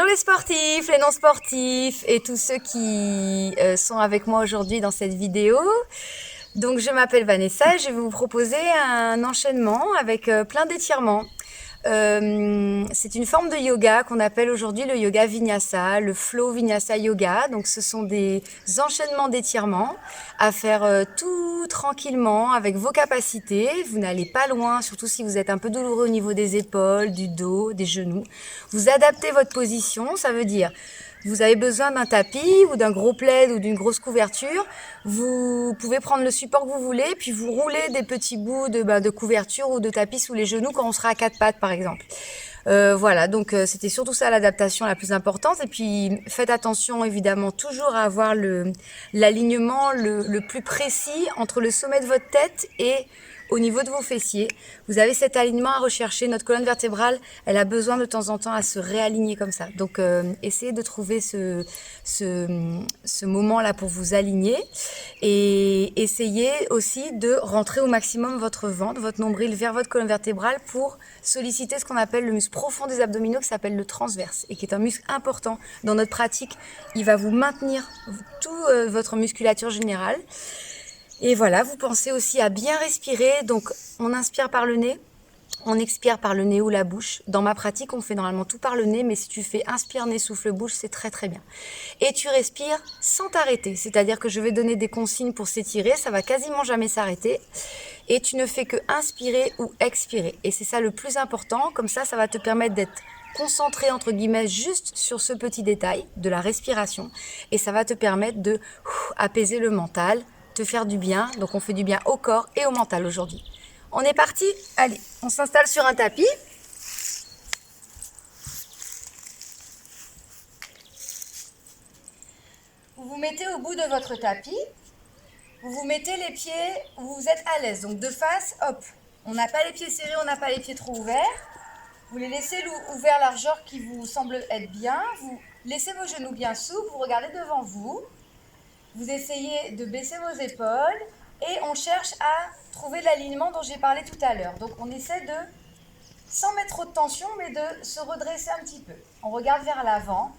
Hello les sportifs, les non sportifs et tous ceux qui sont avec moi aujourd'hui dans cette vidéo. Donc je m'appelle Vanessa et je vais vous proposer un enchaînement avec plein d'étirements. C'est une forme de yoga qu'on appelle aujourd'hui le yoga vinyasa, le flow vinyasa yoga. Donc ce sont des enchaînements d'étirements à faire tout tranquillement avec vos capacités. Vous n'allez pas loin, surtout si vous êtes un peu douloureux au niveau des épaules, du dos, des genoux. Vous adaptez votre position, ça veut dire vous avez besoin d'un tapis ou d'un gros plaid ou d'une grosse couverture. Vous pouvez prendre le support que vous voulez, puis vous roulez des petits bouts de couverture ou de tapis sous les genoux quand on sera à quatre pattes, par exemple. Voilà, donc c'était surtout ça l'adaptation la plus importante. Et puis faites attention évidemment toujours à avoir l'alignement le plus précis entre le sommet de votre tête et au niveau de vos fessiers. Vous avez cet alignement à rechercher. Notre colonne vertébrale, elle a besoin de temps en temps à se réaligner comme ça. Donc essayez de trouver ce moment-là pour vous aligner. Et essayez aussi de rentrer au maximum votre ventre, votre nombril vers votre colonne vertébrale pour solliciter ce qu'on appelle le muscle profond des abdominaux qui s'appelle le transverse et qui est un muscle important dans notre pratique. Il va vous maintenir toute votre musculature générale. Et voilà, vous pensez aussi à bien respirer. Donc on inspire par le nez. On expire par le nez ou la bouche. Dans ma pratique, on fait normalement tout par le nez, mais si tu fais inspire, nez, souffle, bouche, c'est très très bien. Et tu respires sans t'arrêter, c'est-à-dire que je vais donner des consignes pour s'étirer, ça va quasiment jamais s'arrêter. Et tu ne fais que inspirer ou expirer. Et c'est ça le plus important, comme ça va te permettre d'être concentré entre guillemets juste sur ce petit détail de la respiration. Et ça va te permettre de apaiser le mental, te faire du bien. Donc on fait du bien au corps et au mental aujourd'hui. On est parti? Allez, on s'installe sur un tapis. Vous vous mettez au bout de votre tapis. Vous vous mettez les pieds où vous êtes à l'aise. Donc de face, hop. On n'a pas les pieds serrés, on n'a pas les pieds trop ouverts. Vous les laissez ouverts largeur qui vous semble être bien. Vous laissez vos genoux bien souples. Vous regardez devant vous. Vous essayez de baisser vos épaules. Et on cherche à trouver l'alignement dont j'ai parlé tout à l'heure. Donc on essaie de, sans mettre trop de tension, mais de se redresser un petit peu. On regarde vers l'avant.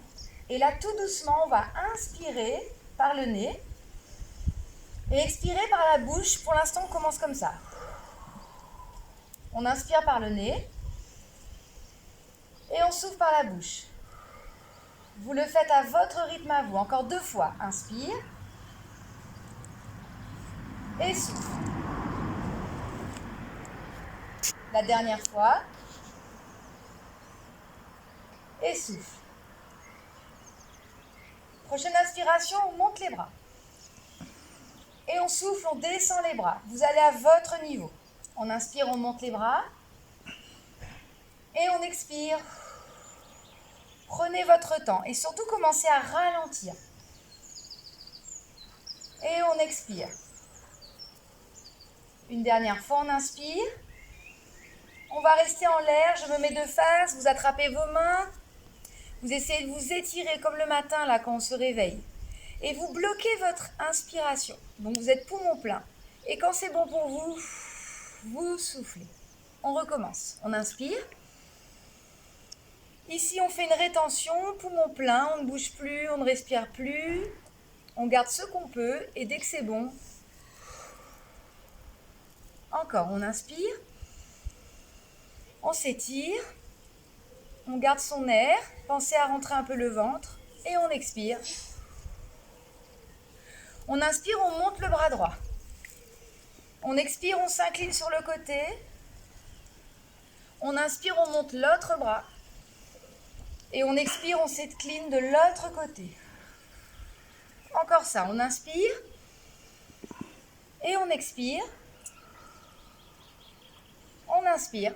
Et là, tout doucement, on va inspirer par le nez. Et expirer par la bouche. Pour l'instant, on commence comme ça. On inspire par le nez. Et on souffle par la bouche. Vous le faites à votre rythme à vous. Encore 2 fois. Inspire. Et souffle. La dernière fois. Et souffle. Prochaine inspiration, on monte les bras. Et on souffle, on descend les bras. Vous allez à votre niveau. On inspire, on monte les bras. Et on expire. Prenez votre temps. Et surtout, commencez à ralentir. Et on expire. Une dernière fois, on inspire. On va rester en l'air. Je me mets de face. Vous attrapez vos mains. Vous essayez de vous étirer comme le matin, là, quand on se réveille. Et vous bloquez votre inspiration. Donc, vous êtes poumon plein. Et quand c'est bon pour vous, vous soufflez. On recommence. On inspire. Ici, on fait une rétention, poumon plein. On ne bouge plus, on ne respire plus. On garde ce qu'on peut. Et dès que c'est bon, encore, on inspire. On s'étire. On garde son air. Pensez à rentrer un peu le ventre. Et on expire. On inspire, on monte le bras droit. On expire, on s'incline sur le côté. On inspire, on monte l'autre bras. Et on expire, on s'incline de l'autre côté. Encore ça, on inspire. Et on expire. On inspire.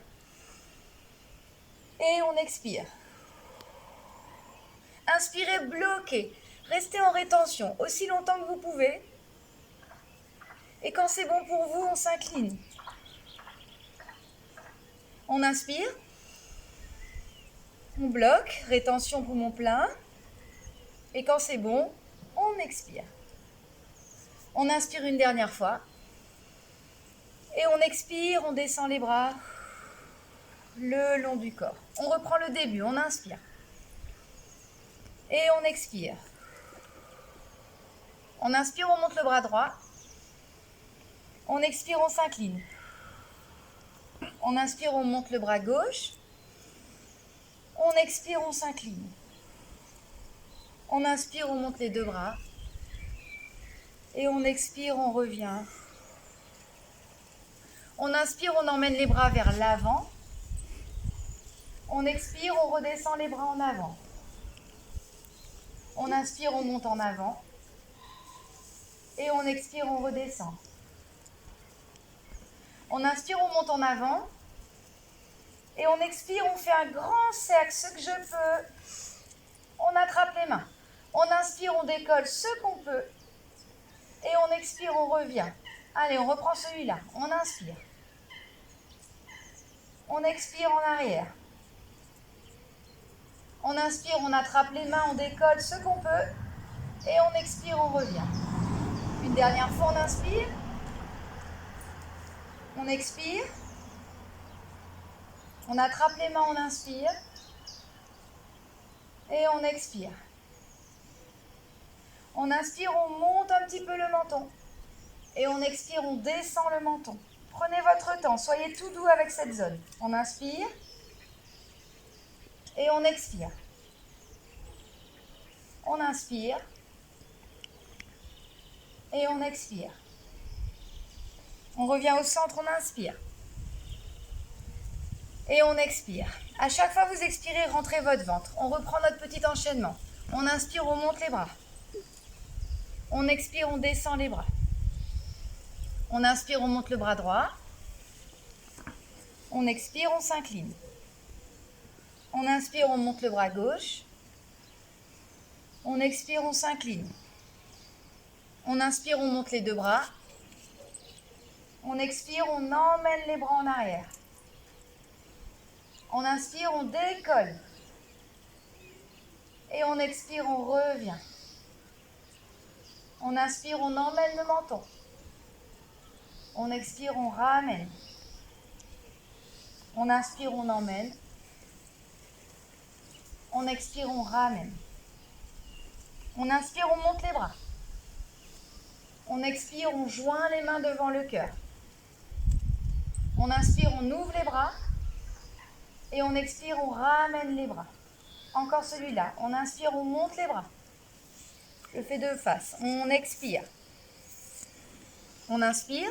Et on expire. Inspirez, bloquez. Restez en rétention aussi longtemps que vous pouvez. Et quand c'est bon pour vous, on s'incline. On inspire. On bloque, rétention poumon plein. Et quand c'est bon, on expire. On inspire une dernière fois. Et on expire, on descend les bras le long du corps. On reprend le début, on inspire. Et on expire. On inspire, on monte le bras droit. On expire, on s'incline. On inspire, on monte le bras gauche. On expire, on s'incline. On inspire, on monte les deux bras. Et on expire, on revient. On inspire, on emmène les bras vers l'avant. On expire, on redescend les bras en avant. On inspire, on monte en avant. Et on expire, on redescend. On inspire, on monte en avant. Et on expire, on fait un grand cercle, ce que je peux. On attrape les mains. On inspire, on décolle ce qu'on peut. Et on expire, on revient. Allez, on reprend celui-là. On inspire. On expire en arrière. On inspire, on attrape les mains, on décolle ce qu'on peut. Et on expire, on revient. Une dernière fois, on inspire. On expire. On attrape les mains, on inspire. Et on expire. On inspire, on monte un petit peu le menton. Et on expire, on descend le menton. Prenez votre temps, soyez tout doux avec cette zone. On inspire. Et on expire. On inspire. Et on expire. On revient au centre, on inspire. Et on expire. À chaque fois que vous expirez, rentrez votre ventre. On reprend notre petit enchaînement. On inspire, on monte les bras. On expire, on descend les bras. On inspire, on monte le bras droit. On expire, on s'incline. On inspire, on monte le bras gauche. On expire, on s'incline. On inspire, on monte les deux bras. On expire, on emmène les bras en arrière. On inspire, on décolle. Et on expire, on revient. On inspire, on emmène le menton. On expire, on ramène. On inspire, on emmène. On expire, on ramène. On inspire, on monte les bras. On expire, on joint les mains devant le cœur. On inspire, on ouvre les bras. Et on expire, on ramène les bras. Encore celui-là. On inspire, on monte les bras. Je fais de face. On expire. On inspire.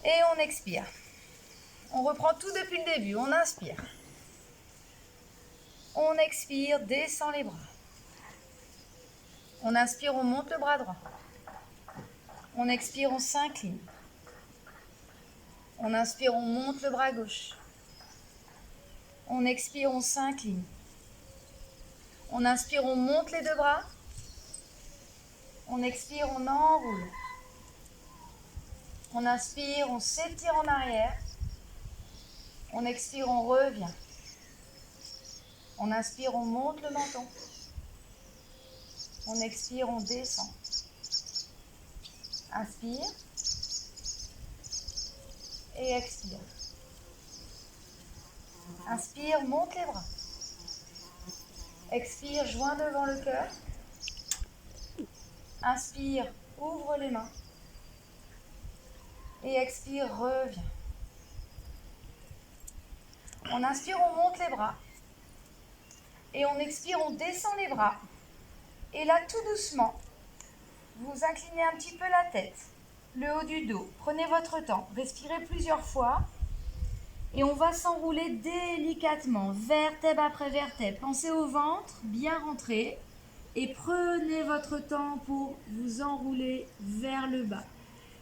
Et on expire. On reprend tout depuis le début. On inspire. On expire, descend les bras. On inspire, on monte le bras droit. On expire, on s'incline. On inspire, on monte le bras gauche. On expire, on s'incline. On inspire, on monte les deux bras. On expire, on enroule. On inspire, on s'étire en arrière. On expire, on revient. On inspire, on monte le menton. On expire, on descend. Inspire. Et expire. Inspire, monte les bras. Expire, joint devant le cœur. Inspire, ouvre les mains. Et expire, reviens. On inspire, on monte les bras. Et on expire, on descend les bras. Et là, tout doucement, vous inclinez un petit peu la tête, le haut du dos. Prenez votre temps, respirez plusieurs fois. Et on va s'enrouler délicatement, vertèbre après vertèbre. Pensez au ventre, bien rentré. Et prenez votre temps pour vous enrouler vers le bas.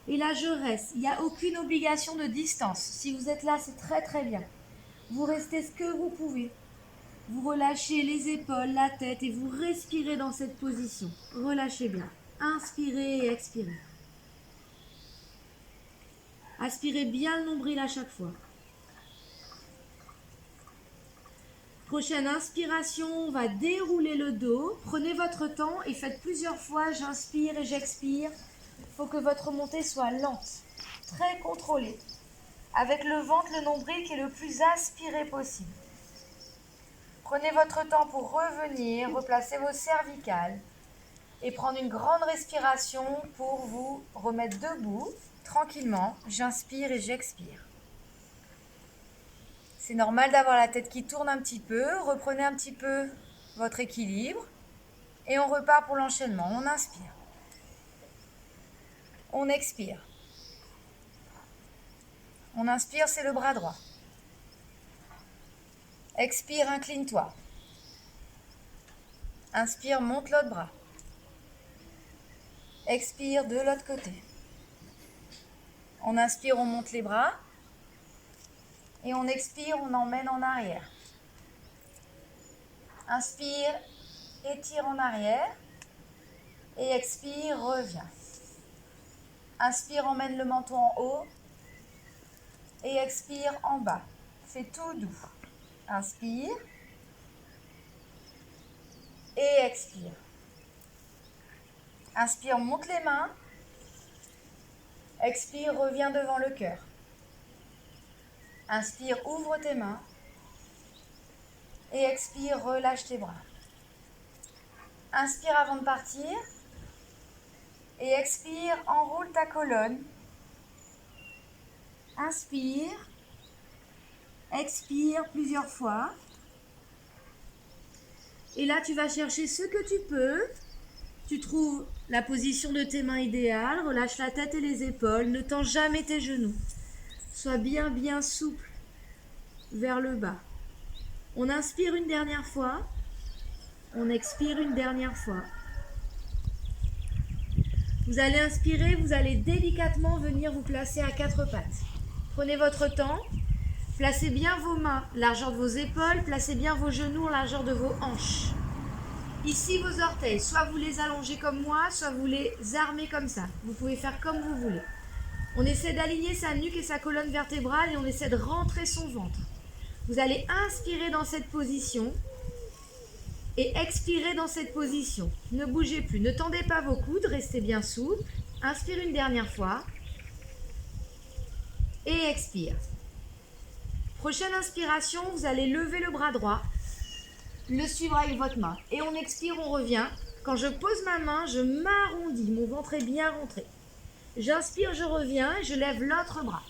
Et là, je reste. Il n'y a aucune obligation de distance. Si vous êtes là, c'est très très bien. Vous restez ce que vous pouvez. Vous relâchez les épaules, la tête et vous respirez dans cette position. Relâchez bien. Inspirez et expirez. Aspirez bien le nombril à chaque fois. Prochaine inspiration, on va dérouler le dos. Prenez votre temps et faites plusieurs fois. J'inspire et j'expire. Il faut que votre montée soit lente, très contrôlée, avec le ventre, le nombril qui est le plus aspiré possible. Prenez votre temps pour revenir, replacer vos cervicales et prendre une grande respiration pour vous remettre debout tranquillement. J'inspire et j'expire. C'est normal d'avoir la tête qui tourne un petit peu. Reprenez un petit peu votre équilibre et on repart pour l'enchaînement. On inspire. On expire. On inspire, c'est le bras droit. Expire, incline-toi. Inspire, monte l'autre bras. Expire de l'autre côté. On inspire, on monte les bras. Et on expire, on emmène en arrière. Inspire, étire en arrière. Et expire, reviens. Inspire, emmène le menton en haut. Et expire en bas. Fais tout doux. Inspire. Et expire. Inspire, monte les mains. Expire, reviens devant le cœur. Inspire, ouvre tes mains. Et expire, relâche tes bras. Inspire avant de partir. Et expire, enroule ta colonne. Inspire. Expire plusieurs fois. Et là, tu vas chercher ce que tu peux. Tu trouves la position de tes mains idéale. Relâche la tête et les épaules. Ne tends jamais tes genoux. Sois bien souple vers le bas. On inspire une dernière fois. On expire une dernière fois. Vous allez inspirer, vous allez délicatement venir vous placer à quatre pattes. Prenez votre temps. Placez bien vos mains, largeur de vos épaules. Placez bien vos genoux, largeur de vos hanches. Ici, vos orteils, soit vous les allongez comme moi, soit vous les armez comme ça. Vous pouvez faire comme vous voulez. On essaie d'aligner sa nuque et sa colonne vertébrale et on essaie de rentrer son ventre. Vous allez inspirer dans cette position et expirer dans cette position. Ne bougez plus, ne tendez pas vos coudes, restez bien souple. Inspire une dernière fois et expire. Prochaine inspiration, vous allez lever le bras droit, le suivre avec votre main. Et on expire, on revient. Quand je pose ma main, je m'arrondis, mon ventre est bien rentré. J'inspire, je reviens, je lève l'autre bras.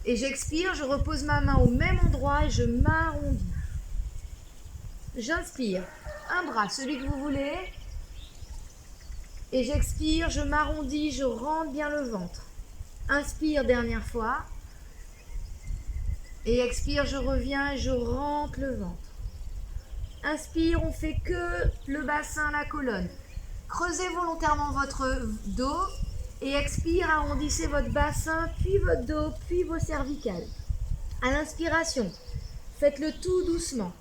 Et j'expire, je repose ma main au même endroit et je m'arrondis. J'inspire, un bras, celui que vous voulez. Et j'expire, je m'arrondis, je rentre bien le ventre. Inspire, dernière fois. Et expire, je reviens et je rentre le ventre. Inspire, on fait que le bassin, la colonne. Creusez volontairement votre dos. Et expire, arrondissez votre bassin, puis votre dos, puis vos cervicales. À l'inspiration, faites-le tout doucement.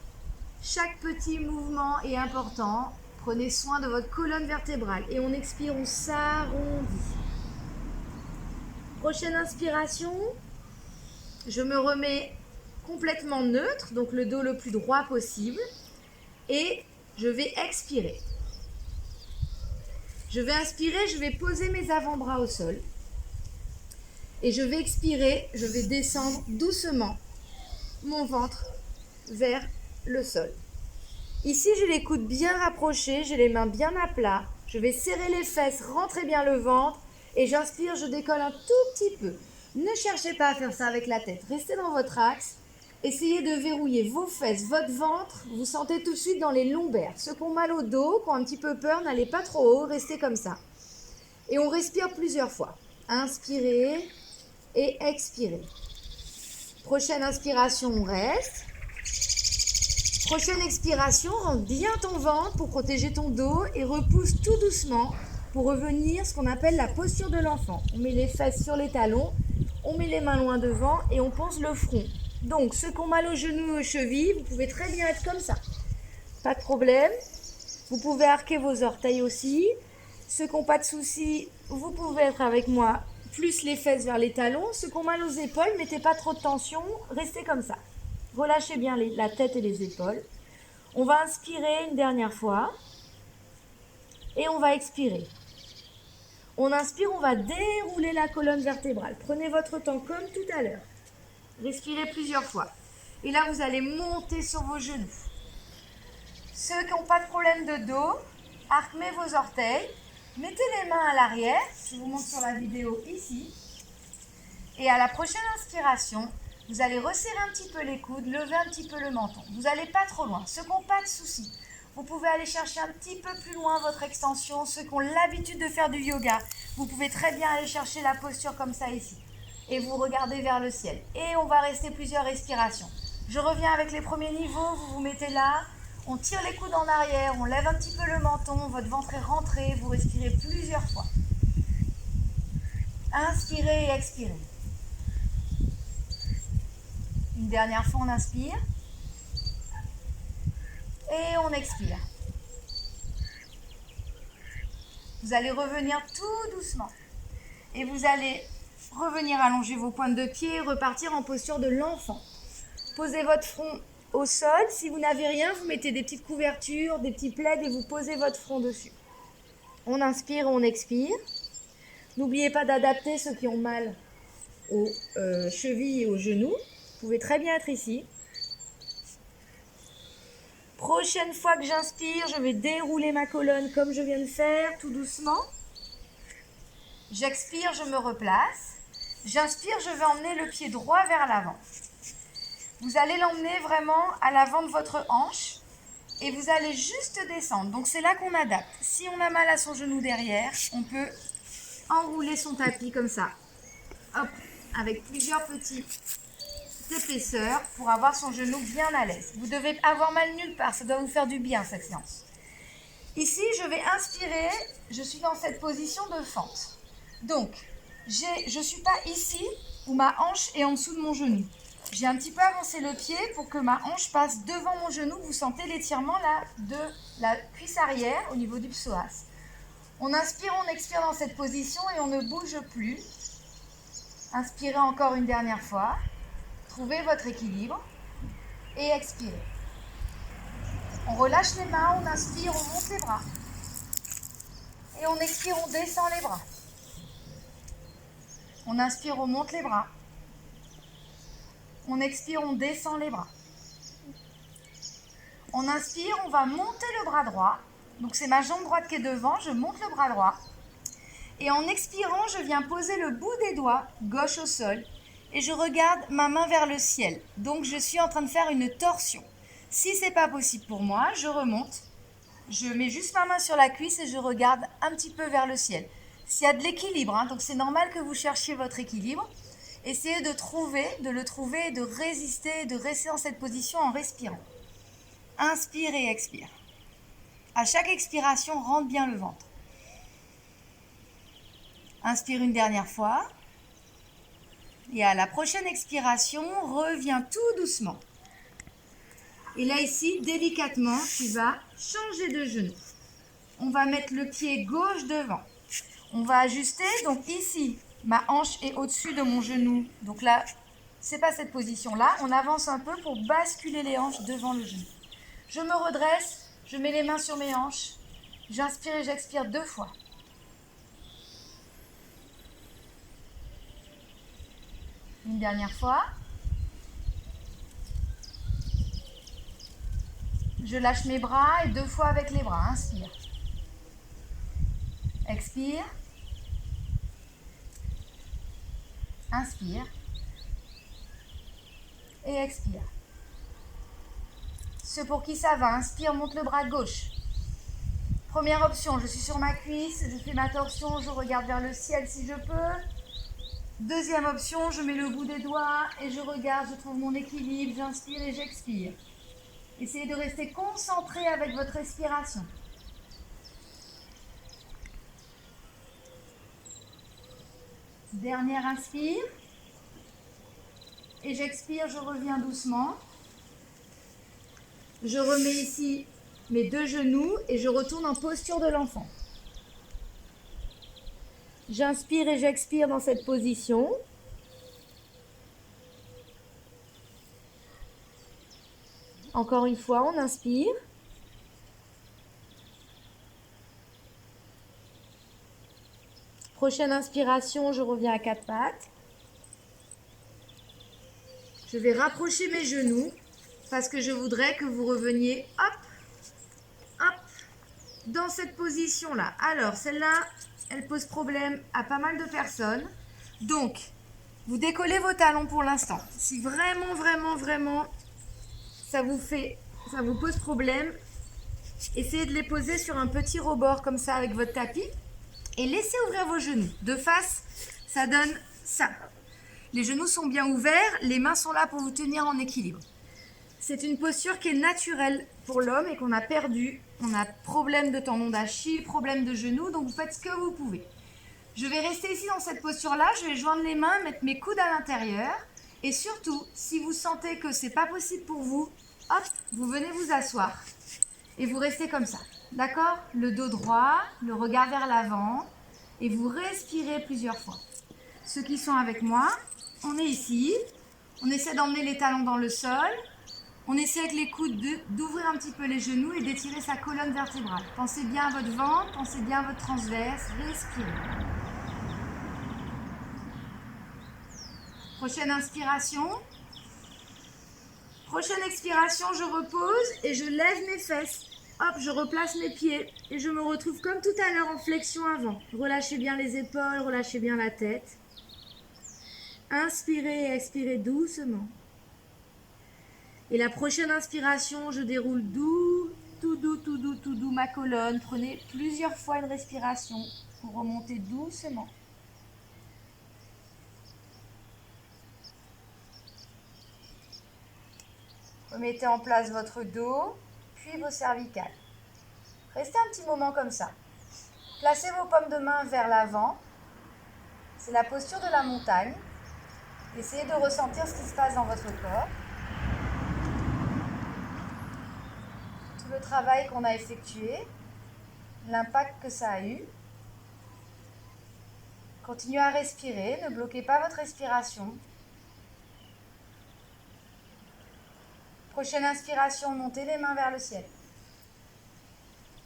Chaque petit mouvement est important. Prenez soin de votre colonne vertébrale. Et on expire, on s'arrondit. Prochaine inspiration, je me remets complètement neutre, donc le dos le plus droit possible. Et je vais expirer. Je vais inspirer, je vais poser mes avant-bras au sol. Et je vais expirer, je vais descendre doucement mon ventre vers le sol. Ici, j'ai les coudes bien rapprochés, j'ai les mains bien à plat. Je vais serrer les fesses, rentrer bien le ventre. Et j'inspire, je décolle un tout petit peu. Ne cherchez pas à faire ça avec la tête. Restez dans votre axe. Essayez de verrouiller vos fesses, votre ventre. Vous sentez tout de suite dans les lombaires. Ceux qui ont mal au dos, qui ont un petit peu peur, n'allez pas trop haut, restez comme ça. Et on respire plusieurs fois. Inspirez et expirez. Prochaine inspiration, on reste. Prochaine expiration, rentre bien ton ventre pour protéger ton dos et repousse tout doucement pour revenir ce qu'on appelle la posture de l'enfant. On met les fesses sur les talons, on met les mains loin devant et on pose le front. Donc, ceux qui ont mal aux genoux et aux chevilles, vous pouvez très bien être comme ça. Pas de problème. Vous pouvez arquer vos orteils aussi. Ceux qui n'ont pas de soucis, vous pouvez être avec moi, plus les fesses vers les talons. Ceux qui ont mal aux épaules, mettez pas trop de tension, restez comme ça. Relâchez bien la tête et les épaules. On va inspirer une dernière fois. Et on va expirer. On inspire, on va dérouler la colonne vertébrale. Prenez votre temps comme tout à l'heure. Respirez plusieurs fois. Et là, vous allez monter sur vos genoux. Ceux qui n'ont pas de problème de dos, armez vos orteils. Mettez les mains à l'arrière, je vous montre sur la vidéo ici. Et à la prochaine inspiration, vous allez resserrer un petit peu les coudes, lever un petit peu le menton. Vous n'allez pas trop loin. Ceux qui n'ont pas de soucis, vous pouvez aller chercher un petit peu plus loin votre extension. Ceux qui ont l'habitude de faire du yoga, vous pouvez très bien aller chercher la posture comme ça ici. Et vous regardez vers le ciel. Et on va rester plusieurs respirations. Je reviens avec les premiers niveaux, vous vous mettez là. On tire les coudes en arrière, on lève un petit peu le menton, votre ventre est rentré, vous respirez plusieurs fois. Inspirez et expirez. Une dernière fois, on inspire. Et on expire. Vous allez revenir tout doucement. Et vous allez revenir allonger vos pointes de pied et repartir en posture de l'enfant. Posez votre front au sol. Si vous n'avez rien, vous mettez des petites couvertures, des petits plaids et vous posez votre front dessus. On inspire, on expire. N'oubliez pas d'adapter ceux qui ont mal aux chevilles et aux genoux. Vous pouvez très bien être ici. Prochaine fois que j'inspire, je vais dérouler ma colonne comme je viens de faire, tout doucement. J'expire, je me replace. J'inspire, je vais emmener le pied droit vers l'avant. Vous allez l'emmener vraiment à l'avant de votre hanche et vous allez juste descendre. Donc c'est là qu'on adapte. Si on a mal à son genou derrière, on peut enrouler son tapis comme ça. Hop, avec plusieurs petites épaisseurs pour avoir son genou bien à l'aise. Vous devez avoir mal nulle part, ça doit vous faire du bien cette séance. Ici, je vais inspirer, je suis dans cette position de fente. Donc, je ne suis pas ici où ma hanche est en dessous de mon genou. J'ai un petit peu avancé le pied pour que ma hanche passe devant mon genou. Vous sentez l'étirement là de la cuisse arrière au niveau du psoas. On inspire, on expire dans cette position et on ne bouge plus. Inspirez encore une dernière fois. Trouvez votre équilibre et expirez. On relâche les mains, on inspire, on monte les bras. Et on expire, on descend les bras. On inspire, on monte les bras. On expire, on descend les bras. On inspire, on va monter le bras droit. Donc c'est ma jambe droite qui est devant, je monte le bras droit. Et en expirant, je viens poser le bout des doigts gauche au sol et je regarde ma main vers le ciel. Donc je suis en train de faire une torsion. Si ce n'est pas possible pour moi, je remonte. Je mets juste ma main sur la cuisse et je regarde un petit peu vers le ciel. S'il y a de l'équilibre, donc c'est normal que vous cherchiez votre équilibre. Essayez de le trouver et de résister, de rester dans cette position en respirant. Inspire et expire. À chaque expiration, rentre bien le ventre. Inspire une dernière fois. Et à la prochaine expiration, reviens tout doucement. Et là ici, délicatement, tu vas changer de genou. On va mettre le pied gauche devant. On va ajuster. Donc ici, ma hanche est au-dessus de mon genou. Donc là, c'est pas cette position-là. On avance un peu pour basculer les hanches devant le genou. Je me redresse, je mets les mains sur mes hanches. J'inspire et j'expire 2 fois. Une dernière fois. Je lâche mes bras et 2 fois avec les bras. Inspire. Expire. Inspire. Et expire. Ceux pour qui ça va, inspire, monte le bras gauche. Première option, je suis sur ma cuisse, je fais ma torsion, je regarde vers le ciel si je peux. Deuxième option, je mets le bout des doigts et je regarde, je trouve mon équilibre, j'inspire et j'expire. Essayez de rester concentré avec votre respiration. Dernière inspire. Et j'expire, je reviens doucement. Je remets ici mes 2 genoux et je retourne en posture de l'enfant. J'inspire et j'expire dans cette position. Encore une fois, on inspire. Prochaine inspiration, je reviens à 4 pattes. Je vais rapprocher mes genoux parce que je voudrais que vous reveniez, hop, hop, dans cette position-là. Alors, celle-là, elle pose problème à pas mal de personnes. Donc, vous décollez vos talons pour l'instant. Si vraiment, vraiment, vraiment, ça vous pose problème, essayez de les poser sur un petit rebord comme ça avec votre tapis et laissez ouvrir vos genoux. De face, ça donne ça. Les genoux sont bien ouverts, les mains sont là pour vous tenir en équilibre. C'est une posture qui est naturelle pour l'homme et qu'on a perdu. On a problème de tendon d'Achille, problème de genoux, donc vous faites ce que vous pouvez. Je vais rester ici dans cette posture-là, je vais joindre les mains, mettre mes coudes à l'intérieur. Et surtout, si vous sentez que c'est pas possible pour vous, hop, vous venez vous asseoir. Et vous restez comme ça, d'accord? Le dos droit, le regard vers l'avant, et vous respirez plusieurs fois. Ceux qui sont avec moi, on est ici, on essaie d'emmener les talons dans le sol, on essaie avec les coudes d'ouvrir un petit peu les genoux et d'étirer sa colonne vertébrale. Pensez bien à votre ventre, pensez bien à votre transverse, respirez. Prochaine inspiration. Prochaine expiration, je repose et je lève mes fesses. Hop, je replace mes pieds et je me retrouve comme tout à l'heure en flexion avant. Relâchez bien les épaules, relâchez bien la tête. Inspirez et expirez doucement. Et la prochaine inspiration, je déroule tout doux ma colonne. Prenez plusieurs fois une respiration pour remonter doucement. Remettez en place votre dos, puis vos cervicales. Restez un petit moment comme ça. Placez vos paumes de main vers l'avant. C'est la posture de la montagne. Essayez de ressentir ce qui se passe dans votre corps. Tout le travail qu'on a effectué, l'impact que ça a eu. Continuez à respirer, ne bloquez pas votre respiration. Prochaine inspiration, montez les mains vers le ciel.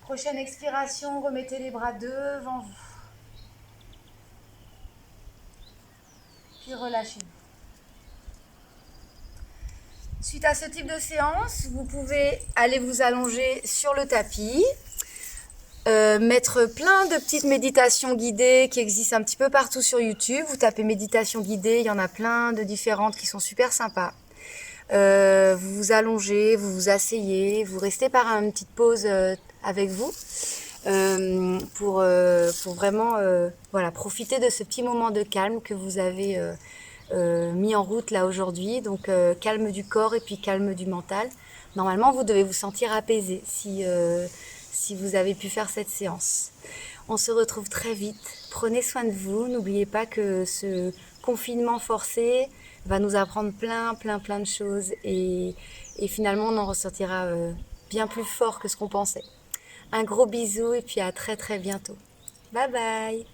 Prochaine expiration, remettez les bras devant vous. Puis relâchez-vous. Suite à ce type de séance, vous pouvez aller vous allonger sur le tapis, mettre plein de petites méditations guidées qui existent un petit peu partout sur YouTube. Vous tapez méditation guidée, il y en a plein de différentes qui sont super sympas. Vous vous allongez, vous vous asseyez, vous restez par une petite pause avec vous pour vraiment voilà, profiter de ce petit moment de calme que vous avez mis en route là aujourd'hui. Donc calme du corps et puis calme du mental. Normalement, vous devez vous sentir apaisé si vous avez pu faire cette séance. On se retrouve très vite. Prenez soin de vous. N'oubliez pas que ce confinement forcé va nous apprendre plein de choses et finalement on en ressortira bien plus fort que ce qu'on pensait. Un gros bisou et puis à très bientôt. Bye bye.